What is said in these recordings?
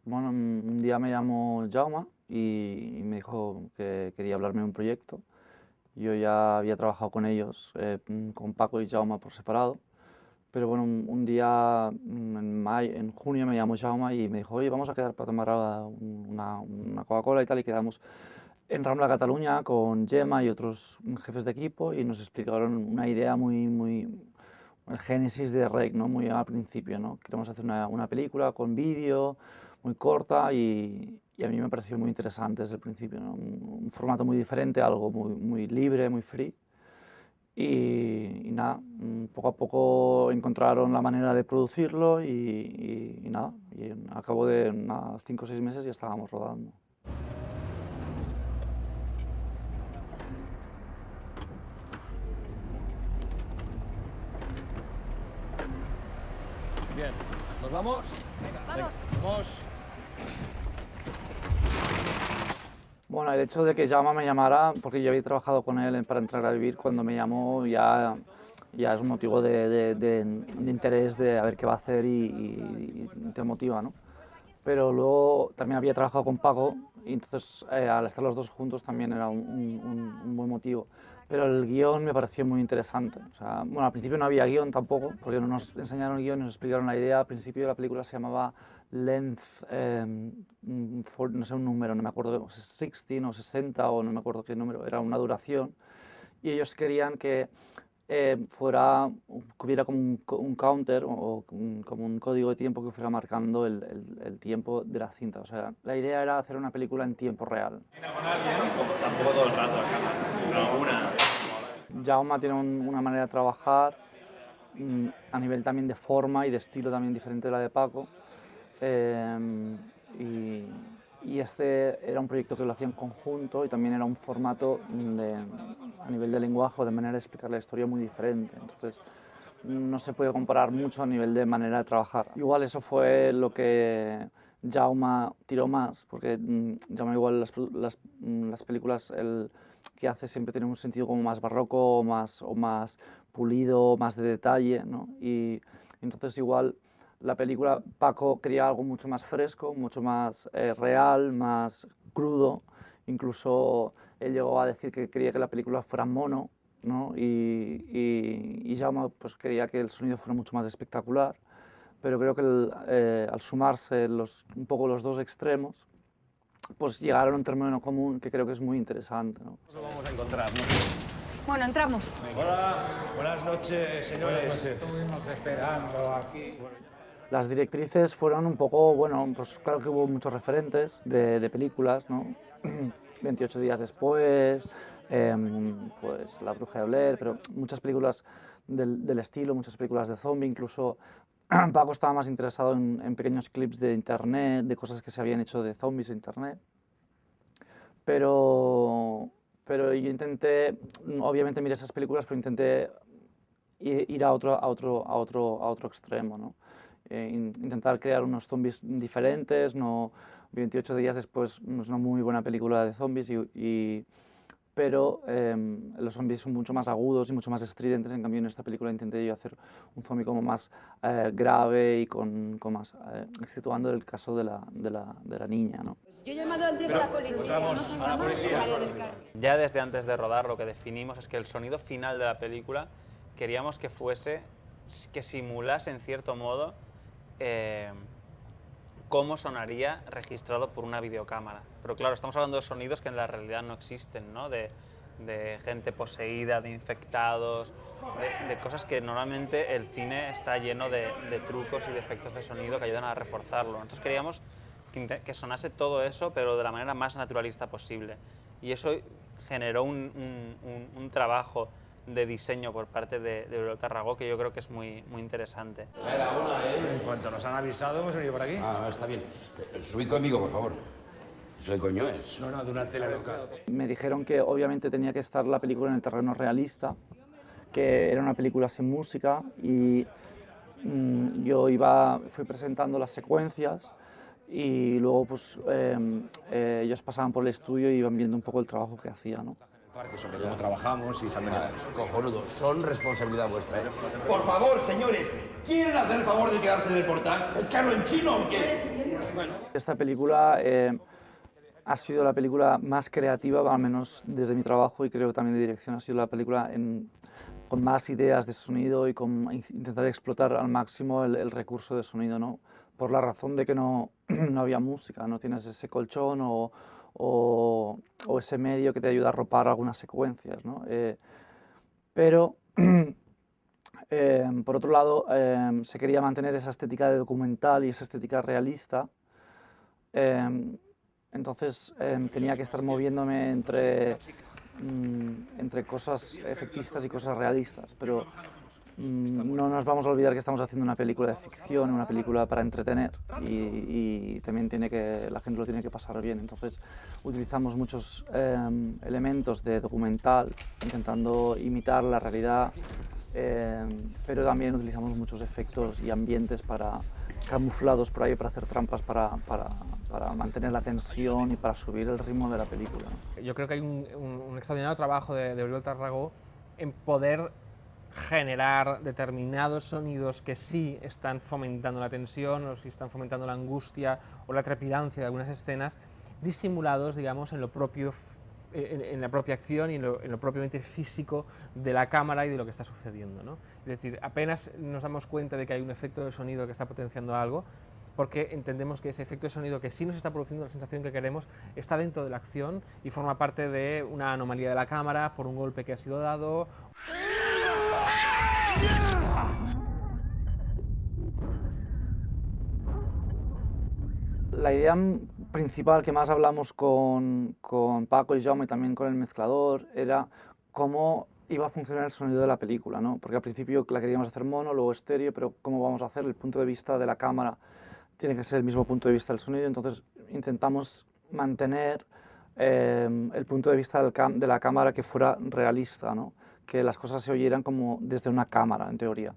Bueno, un día me llamó Jaume y me dijo que quería hablarme de un proyecto. Yo ya había trabajado con ellos, con Paco y Jaume por separado, pero bueno, un día en junio me llamó Jaume y me dijo, oye, vamos a quedar para tomar una Coca-Cola y tal, y quedamos en Rambla, Cataluña, con Gemma y otros jefes de equipo y nos explicaron una idea el génesis de REC, ¿no? Muy al principio, ¿no? Queremos hacer una película con vídeo, muy corta y a mí me pareció muy interesante desde el principio, ¿no? Un formato muy diferente, algo muy libre, muy free. Y nada, poco a poco encontraron la manera de producirlo y nada, y al cabo de nada, 5 o 6 meses ya estábamos rodando. Bien, ¿nos vamos? Vamos. Vamos. Bueno, el hecho de que Jaume me llamara, porque yo había trabajado con él para entrar a vivir, cuando me llamó ya es un motivo de interés de a ver qué va a hacer y te motiva, ¿no? Pero luego también había trabajado con Paco y entonces al estar los dos juntos también era un buen motivo. Pero el guión me pareció muy interesante. O sea, bueno, al principio no había guión tampoco, porque no nos enseñaron el guión, nos explicaron la idea. Al principio la película se llamaba Length, no sé un número, no me acuerdo, 16 o 60 o no me acuerdo qué número, era una duración. Y ellos querían que fuera, que hubiera como un counter o como un código de tiempo que fuera marcando el tiempo de la cinta. O sea, la idea era hacer una película en tiempo real. Tampoco todo el rato a cámara, pero una. Jaume tiene una manera de trabajar a nivel también de forma y de estilo también diferente de la de Paco. Eh, y, y este era un proyecto que lo hacía en conjunto y también era un formato a nivel de lenguaje o de manera de explicar la historia muy diferente. Entonces, no se puede comparar mucho a nivel de manera de trabajar. Igual eso fue lo que Jaume tiró más, porque Jaume igual las películas que hace siempre tienen un sentido como más barroco o más pulido, más de detalle, ¿no? Y entonces igual la película Paco quería algo mucho más fresco, mucho más real, más crudo. Incluso él llegó a decir que quería que la película fuera mono, ¿no? Y Jaume pues, quería que el sonido fuera mucho más espectacular, pero creo que al sumarse un poco los dos extremos, pues llegaron a un término común que creo que es muy interesante, ¿no? Nos vamos a encontrar, ¿no? Bueno, entramos. Hola, buenas noches, señores. Estuvimos esperando aquí. Las directrices fueron un poco, bueno, pues claro que hubo muchos referentes de películas, ¿no? 28 días después, pues La Bruja de Blair, pero muchas películas del estilo, muchas películas de zombie, incluso Paco estaba más interesado en pequeños clips de internet, de cosas que se habían hecho de zombies en internet, pero, pero yo intenté, obviamente miré esas películas, pero intenté ir a otro extremo, ¿no? Intentar crear unos zombies diferentes, no 28 días después no es una muy buena película de zombies, pero los zombies son mucho más agudos y mucho más estridentes. En cambio en esta película intenté yo hacer un zombie como más grave y con más, exceptuando el caso de la niña, ¿no? Yo he llamado antes a la policía. ¿No se han a la llamado? policía. María del Carmen. Ya desde antes de rodar lo que definimos es que el sonido final de la película queríamos que fuese, que simulase en cierto modo cómo sonaría registrado por una videocámara. Pero claro, estamos hablando de sonidos que en la realidad no existen, ¿no? De gente poseída, de infectados, de cosas que normalmente el cine está lleno de trucos y de efectos de sonido que ayudan a reforzarlo. Entonces queríamos que sonase todo eso, pero de la manera más naturalista posible. Y eso generó un trabajo de diseño por parte de Oriol Tarragó que yo creo que es muy interesante. En cuanto nos han avisado, hemos venido por aquí. Ah, está bien. Subid conmigo, por favor. ¿Eso de coño es? No, de una tele local. Me dijeron que obviamente tenía que estar la película en el terreno realista, que era una película sin música y yo fui presentando las secuencias y luego pues ellos pasaban por el estudio y iban viendo un poco el trabajo que hacía, ¿no? Sobre cómo trabajamos y saber Cojonudo, son responsabilidad vuestra, ¿eh? Por favor, señores, ¿quieren hacer el favor de quedarse en el portal? ¿Es que hablo en chino o qué? Bueno. Esta película ha sido la película más creativa, al menos desde mi trabajo, y creo que también de dirección, ha sido la película con más ideas de sonido y con intentar explotar al máximo el recurso de sonido, ¿no? Por la razón de que no había música, no tienes ese colchón o ese medio que te ayuda a ropar algunas secuencias, ¿no? Pero, por otro lado, se quería mantener esa estética de documental y esa estética realista. Entonces tenía que estar moviéndome entre cosas efectistas y cosas realistas, pero no nos vamos a olvidar que estamos haciendo una película de ficción, una película para entretener, y también la gente lo tiene que pasar bien. Entonces utilizamos muchos elementos de documental, intentando imitar la realidad, pero también utilizamos muchos efectos y ambientes camuflados por ahí para hacer trampas, para mantener la tensión y para subir el ritmo de la película. Yo creo que hay un extraordinario trabajo de Oriol Tarragó en poder generar determinados sonidos que sí están fomentando la tensión o sí están fomentando la angustia o la trepidancia de algunas escenas, disimulados, digamos, en lo propio, en la propia acción y en lo propiamente físico de la cámara y de lo que está sucediendo, ¿no? Es decir, apenas nos damos cuenta de que hay un efecto de sonido que está potenciando algo, porque entendemos que ese efecto de sonido que sí nos está produciendo la sensación que queremos está dentro de la acción y forma parte de una anomalía de la cámara por un golpe que ha sido dado. La idea principal que más hablamos con Paco y Jaume y también con el mezclador era cómo iba a funcionar el sonido de la película, ¿no? Porque al principio la queríamos hacer mono, luego estéreo, pero ¿cómo vamos a hacer? El punto de vista de la cámara tiene que ser el mismo punto de vista del sonido, entonces intentamos mantener el punto de vista de la cámara que fuera realista, ¿no? Que las cosas se oyeran como desde una cámara, en teoría.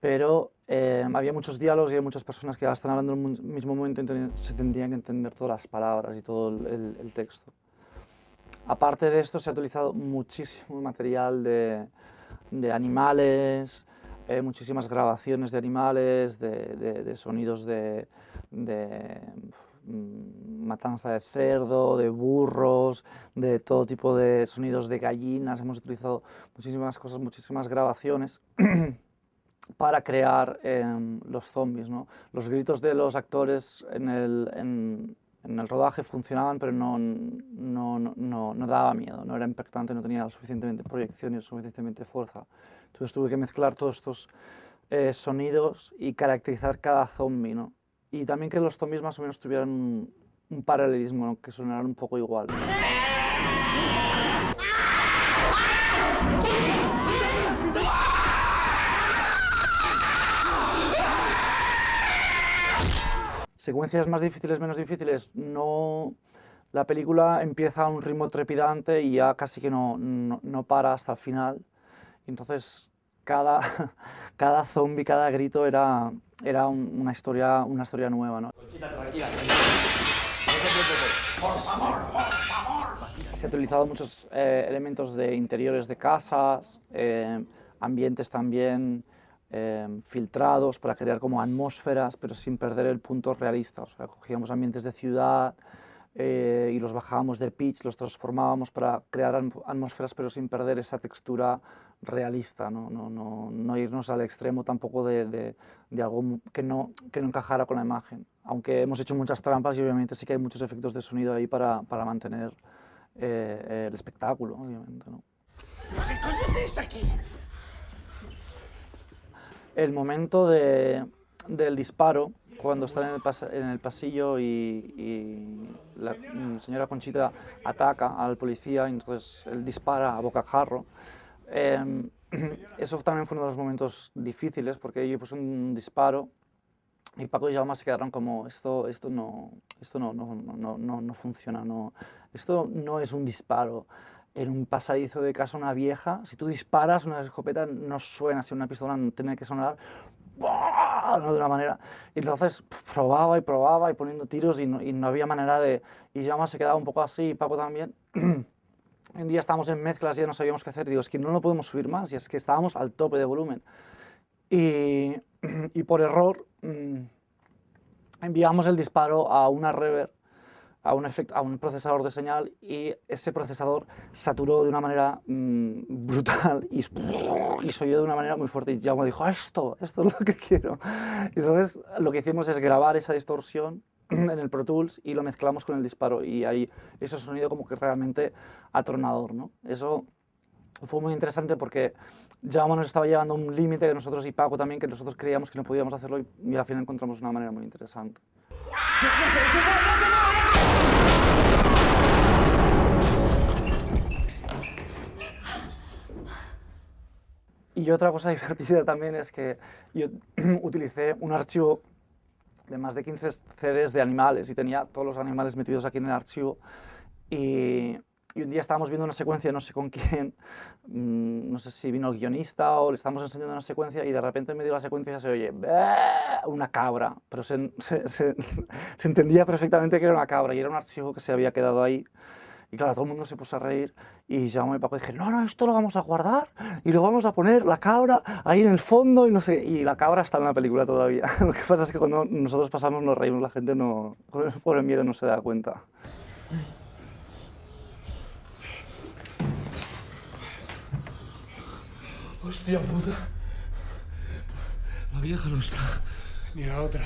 Pero había muchos diálogos y hay muchas personas que están hablando en el mismo momento, entonces se tendrían que entender todas las palabras y todo el texto. Aparte de esto, se ha utilizado muchísimo material de animales, muchísimas grabaciones de animales, de sonidos de matanza de cerdo, de burros, de todo tipo de sonidos de gallinas. Hemos utilizado muchísimas cosas, muchísimas grabaciones para crear los zombies, ¿no? Los gritos de los actores en el rodaje funcionaban, pero no daba miedo, no era impactante, no tenía suficientemente proyección y suficientemente fuerza. Entonces tuve que mezclar todos estos sonidos y caracterizar cada zombie, ¿no? Y también que los zombies más o menos tuvieran un paralelismo, ¿no? Que sonaran un poco igual. Secuencias más difíciles, menos difíciles, no. La película empieza a un ritmo trepidante y ya casi que no para hasta el final. Entonces cada zombie, cada grito era una historia nueva, ¿no? Conchita, tranquila, tranquila. No se preocupe. Por favor, por favor. Se han utilizado muchos elementos de interiores de casas, ambientes también filtrados para crear como atmósferas, pero sin perder el punto realista. O sea, cogíamos ambientes de ciudad y los bajábamos de pitch, los transformábamos para crear atmósferas, pero sin perder esa textura realista, no irnos al extremo tampoco de algo que no encajara con la imagen. Aunque hemos hecho muchas trampas y obviamente sí que hay muchos efectos de sonido ahí para mantener el espectáculo, obviamente, ¿no? ¿Qué coño hacéis aquí? El momento del disparo, cuando están en el pasillo y la señora Conchita ataca al policía y entonces él dispara a bocajarro, eso también fue uno de los momentos difíciles porque yo puse un disparo y Paco y Jaume se quedaron como esto no funciona, esto no es un disparo. En un pasadizo de casa una vieja, si tú disparas una escopeta no suena, si una pistola tiene que sonar ¿no? De una manera. Y entonces probaba y poniendo tiros y no había manera de. Y Jaume se quedaba un poco así, y Paco también. Un día estábamos en mezclas y ya no sabíamos qué hacer, digo, es que no lo podemos subir más, y es que estábamos al tope de volumen. Y por error enviamos el disparo a una reverb, a un procesador de señal, y ese procesador saturó de una manera brutal y se oyó de una manera muy fuerte, y Jaume dijo, esto es lo que quiero. Y entonces lo que hicimos es grabar esa distorsión en el Pro Tools y lo mezclamos con el disparo, y ahí ese sonido como que realmente atronador, ¿no? Eso fue muy interesante porque Jaume nos estaba llevando a un límite que nosotros, y Paco también, que nosotros creíamos que no podíamos hacerlo, y al final encontramos una manera muy interesante. Y otra cosa divertida también es que yo utilicé un archivo de más de 15 CDs de animales, y tenía todos los animales metidos aquí en el archivo, y un día estábamos viendo una secuencia, no sé con quién, no sé si vino el guionista o le estábamos enseñando una secuencia, y de repente en medio de la secuencia se oye una cabra, pero se entendía perfectamente que era una cabra, y era un archivo que se había quedado ahí. Y claro, todo el mundo se puso a reír, y Jaume y Paco dijeron, no, esto lo vamos a guardar y lo vamos a poner, la cabra, ahí en el fondo, y no sé, y la cabra está en la película todavía. Lo que pasa es que cuando nosotros pasamos nos reímos, la gente no, por el miedo no se da cuenta. Hostia puta. La vieja no está. Ni la otra.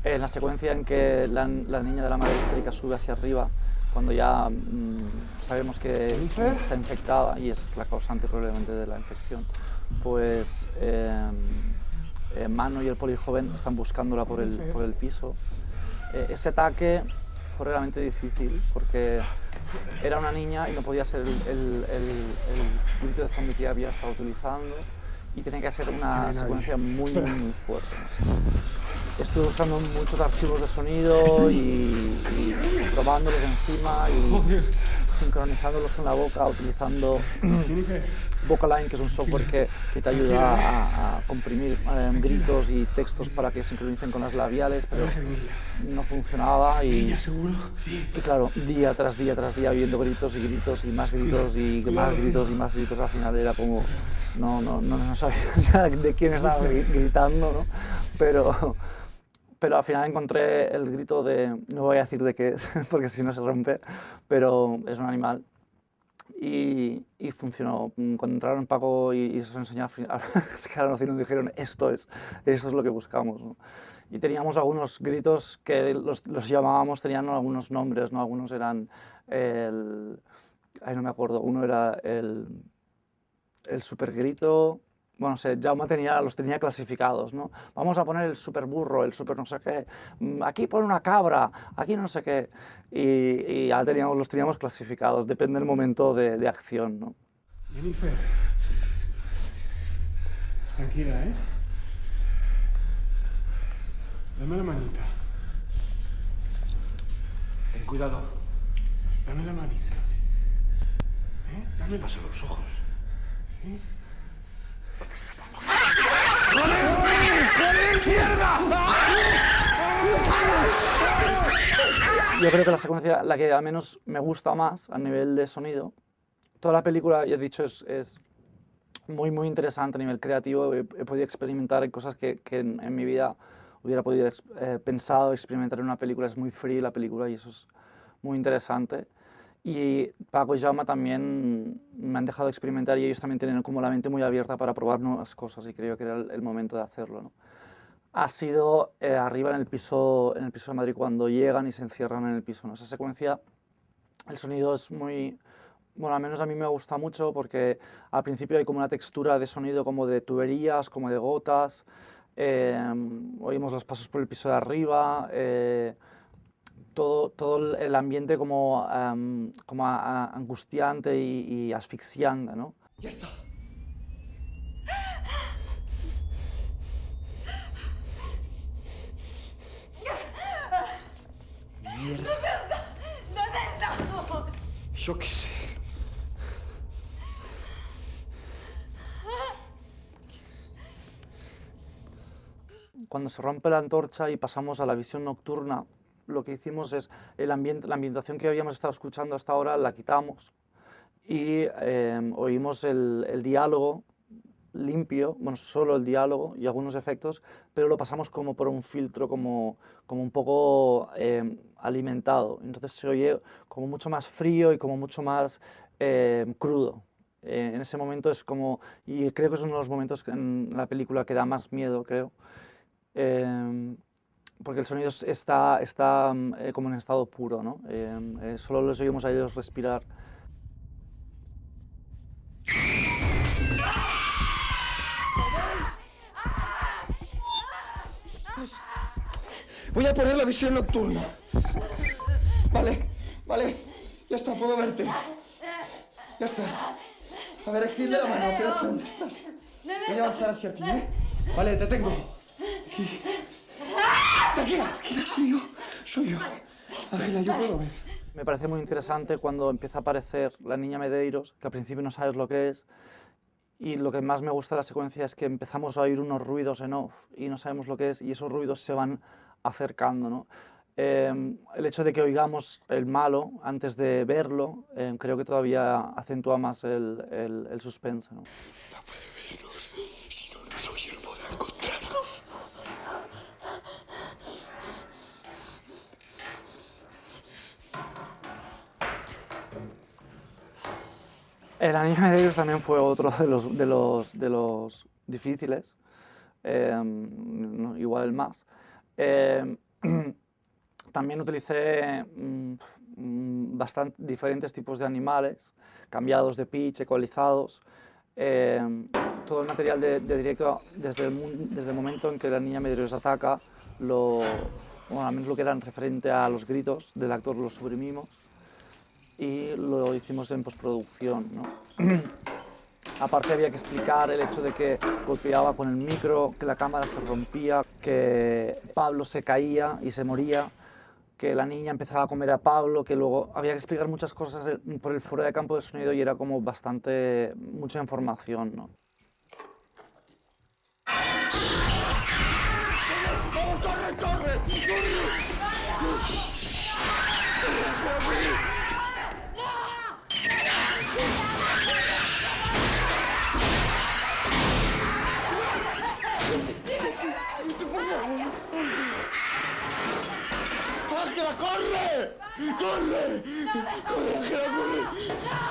En la secuencia en que la niña de la madre histérica sube hacia arriba, cuando ya sabemos que está infectada y es la causante probablemente de la infección, pues Mano y el polijoven están buscándola por el piso. Ese ataque fue realmente difícil porque era una niña y no podía ser el grito de zombie que había estado utilizando, y tenía que ser una secuencia muy fuerte. Estuve usando muchos archivos de sonido y probándolos encima y sincronizándolos con la boca, utilizando Vocaline, que es un software que te ayuda a comprimir gritos y textos para que sincronicen con las labiales, pero no funcionaba, y claro, día tras día oyendo gritos y gritos y más gritos y más gritos y más gritos, al final era como no sabía ya de quién estaba gritando, ¿no? Pero al final encontré el grito de, no voy a decir de qué es, porque si no se rompe, pero es un animal, y funcionó. Cuando entraron Paco y se os enseñó, al final se quedaron haciendo y dijeron, esto es lo que buscamos, ¿no? Y teníamos algunos gritos que los llamábamos, tenían algunos nombres, ¿no? Algunos eran no me acuerdo, uno era el super grito. Bueno, no sé, Jaume los tenía clasificados, ¿no? Vamos a poner el super burro, el super no sé qué, aquí pone una cabra, aquí no sé qué, y ya los teníamos clasificados, depende del momento de acción, ¿no? Jennifer, tranquila, ¿eh? Dame la manita. Ten cuidado. Dame la manita. Dame Pasa los ojos. ¿Sí? Yo creo que la secuencia, la que al menos me gusta más a nivel de sonido, toda la película, ya he dicho, es muy interesante a nivel creativo. He podido experimentar en cosas que en mi vida hubiera podido pensado experimentar en una película. Es muy free la película y eso es muy interesante. Y Paco y Jaume también me han dejado experimentar, y ellos también tienen como la mente muy abierta para probar nuevas cosas, y creo que era el momento de hacerlo, ¿no? Ha sido arriba en el piso de Madrid, cuando llegan y se encierran en el piso, ¿no? Esa secuencia, el sonido es muy... Bueno, al menos a mí me gusta mucho porque al principio hay como una textura de sonido como de tuberías, como de gotas, oímos los pasos por el piso de arriba, todo el ambiente como angustiante y asfixiante, ¿no? ¡Ya está! ¡Mierda! ¿Dónde estamos? Yo qué sé. cuando se rompe la antorcha y pasamos a la visión nocturna, lo que hicimos es la ambientación que habíamos estado escuchando hasta ahora la quitamos y oímos el diálogo limpio, bueno, solo el diálogo y algunos efectos, pero lo pasamos como por un filtro como un poco alimentado. Entonces se oye como mucho más frío y como mucho más crudo. En ese momento es como, y creo que es uno de los momentos en la película que da más miedo, creo, porque el sonido está como en estado puro, ¿no? Solo los oímos a ellos respirar. Voy a poner la visión nocturna. Vale, vale. Ya está, puedo verte. Ya está. A ver, extiende la mano. Espérate, ¿dónde estás? Voy a avanzar hacia ti, ¿eh? Vale, te tengo. Aquí. Tranquila, tranquila, soy yo. Ángela, yo puedo ver. Me parece muy interesante cuando empieza a aparecer la niña Medeiros, que al principio no sabes lo que es, y lo que más me gusta de la secuencia es que empezamos a oír unos ruidos en off y no sabemos lo que es, y esos ruidos se van acercando, ¿no? El hecho de que oigamos el malo antes de verlo, creo que todavía acentúa más el suspense, ¿no? No puede vernos, si no nos oye no podrá encontrarnos. La niña Medeiros también fue otro de los difíciles, igual el más. También utilicé diferentes tipos de animales, cambiados de pitch, ecualizados. Todo el material de directo, desde el momento en que la niña Medeiros ataca, bueno, al menos lo que era en referente a los gritos del actor, lo suprimimos y lo hicimos en postproducción, ¿no? Aparte había que explicar el hecho de que golpeaba con el micro, que la cámara se rompía, que Pablo se caía y se moría, que la niña empezaba a comer a Pablo, que luego había que explicar muchas cosas por el fuera de campo de sonido y era como mucha información, ¿no? ¡Vamos, corre, corre! ¡Ángela, corre! ¡Corre! ¡Corre, Ángela, corre!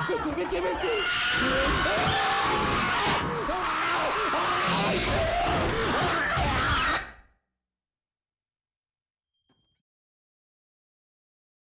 ¡Vete, vete, vete!